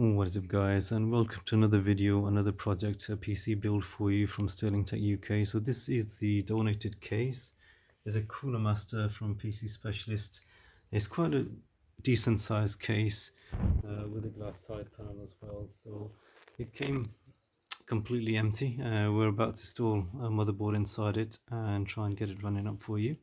What is up guys, and welcome to another video, another project, a PC build for you from Sterling Tech UK. So this is the donated case. It's a Cooler Master from PC Specialist. It's quite a decent sized case with a glass side panel as well. So it came completely empty. We're about to install a motherboard inside it and try and get it running up for you.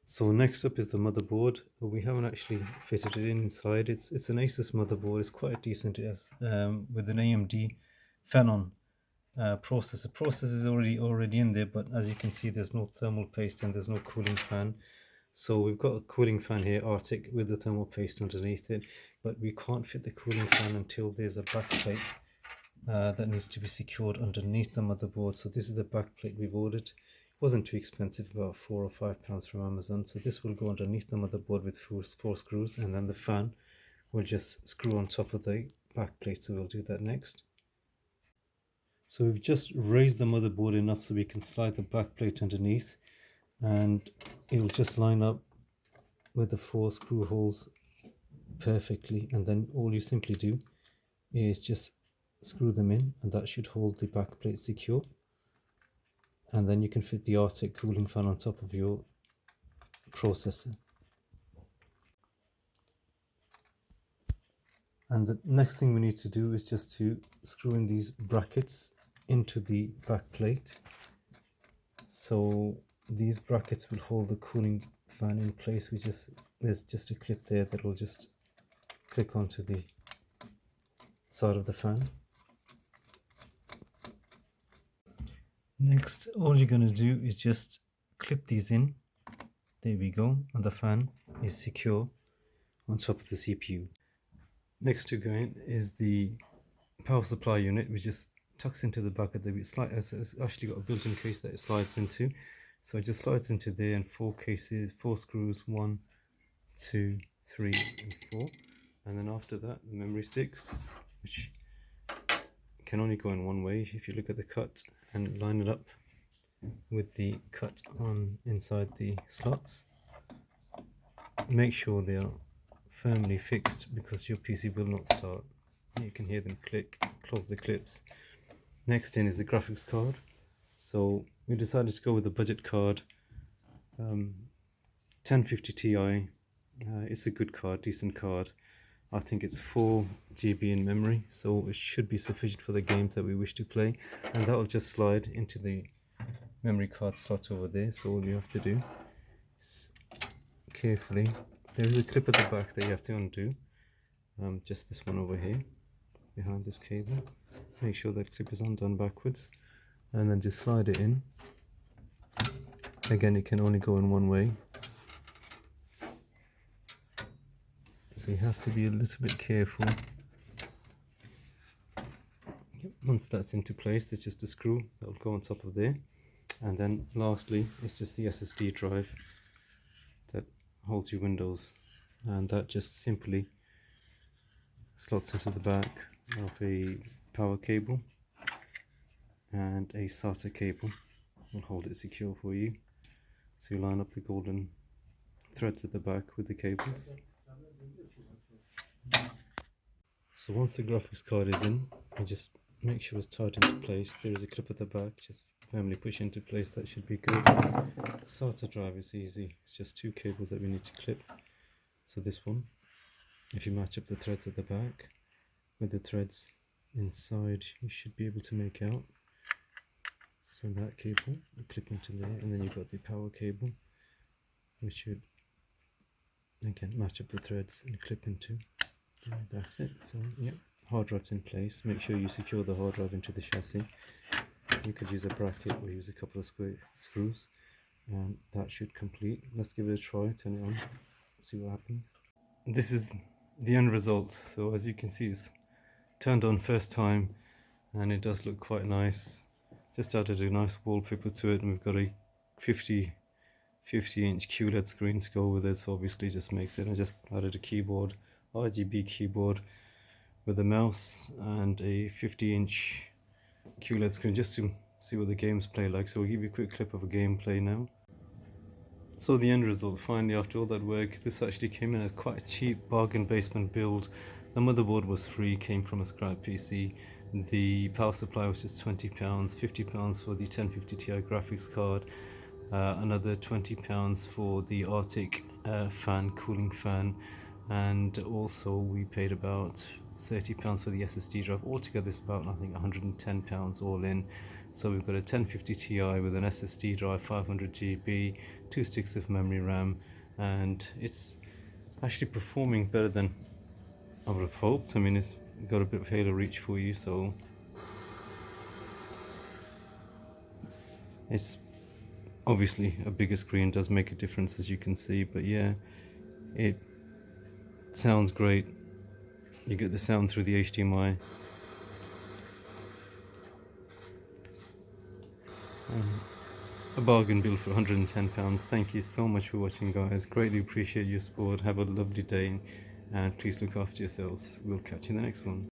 So next up is the motherboard. We haven't actually fitted it inside. It's an Asus motherboard. It's quite decent. Yes, with an AMD Phenon processor. Processor is already in there, but as you can see, there's no thermal paste and there's no cooling fan. So we've got a cooling fan here, Arctic, with the thermal paste underneath it, but we can't fit the cooling fan until there's a backplate that needs to be secured underneath the motherboard. So this is the backplate we've ordered. Wasn't too expensive, about £4 or £5 from Amazon. So this will go underneath the motherboard with four screws, and then the fan will just screw on top of the back plate. So we'll do that next. So we've just raised the motherboard enough so we can slide the back plate underneath, and it will just line up with the 4 screw holes perfectly. And then all you simply do is just screw them in, and that should hold the back plate secure. And then you can fit the Arctic cooling fan on top of your processor. And the next thing we need to do is just to screw in these brackets into the back plate. So these brackets will hold the cooling fan in place. There's just a clip there that will just click onto the side of the fan. Next, all you're going to do is just clip these in. There we go, and the fan is secure on top of the CPU. Next to going is the power supply unit, which just tucks into the back of the slide. It's actually got a built-in case that it slides into, so it just slides into there, and 4 screws, 1, 2, 3, and 4. And then after that, the memory sticks, which can only go in one way. If you look at the cut and line it up with the cut on inside the slots, make sure they are firmly fixed, because your PC will not start. You can hear them click. Close the clips. Next in is the graphics card. So we decided to go with the budget card, 1050 Ti. It's a good card, decent card. I think it's 4 GB in memory, so it should be sufficient for the games that we wish to play, and that will just slide into the memory card slot over there. So all you have to do is carefully, there is a clip at the back that you have to undo, just this one over here behind this cable. Make sure that clip is undone backwards, and then just slide it in. Again, it can only go in one way, so you have to be a little bit careful. Once that's into place, there's just a screw that will go on top of there, and then lastly it's just the SSD drive that holds your Windows, and that just simply slots into the back of a power cable, and a SATA cable will hold it secure for you. So you line up the golden threads at the back with the cables. So once the graphics card is in, you just make sure it's tied into place. There is a clip at the back, just firmly push into place. That should be good. SATA drive is easy. It's just 2 cables that we need to clip. So this one, if you match up the threads at the back with the threads inside, you should be able to make out. So that cable will clip into there, and then you've got the power cable, which should again match up the threads and clip into. And that's it. So yep, hard drive's in place. Make sure you secure the hard drive into the chassis. You could use a bracket or use a couple of screws, and that should complete. Let's give it a try. Turn it on, see what happens. This is the end result. So as you can see, it's turned on first time, and it does look quite nice. Just added a nice wallpaper to it, and we've got a 50-inch QLED screen to go with it, so obviously just makes it. I just added a keyboard, RGB keyboard with a mouse, and a 50-inch QLED screen just to see what the games play like. So we'll give you a quick clip of a gameplay now. So the end result, finally, after all that work, this actually came in as quite a cheap bargain basement build The motherboard was free, came from a scrap PC. The power supply was just £20, £50 for the 1050 Ti graphics card, another £20 for the Arctic fan, cooling fan, and also we paid about £30 for the SSD drive. Altogether it's about, I think, £110 all in. So we've got a 1050 Ti with an SSD drive, 500 GB, 2 sticks of memory RAM, and it's actually performing better than I would have hoped. I mean, it's got a bit of halo reach for you, so it's obviously a bigger screen does make a difference, as you can see, but yeah, it sounds great. You get the sound through the HDMI. A bargain bill for £110. Thank you so much for watching, guys. Greatly appreciate your support. Have a lovely day, and please look after yourselves. We'll catch you in the next one.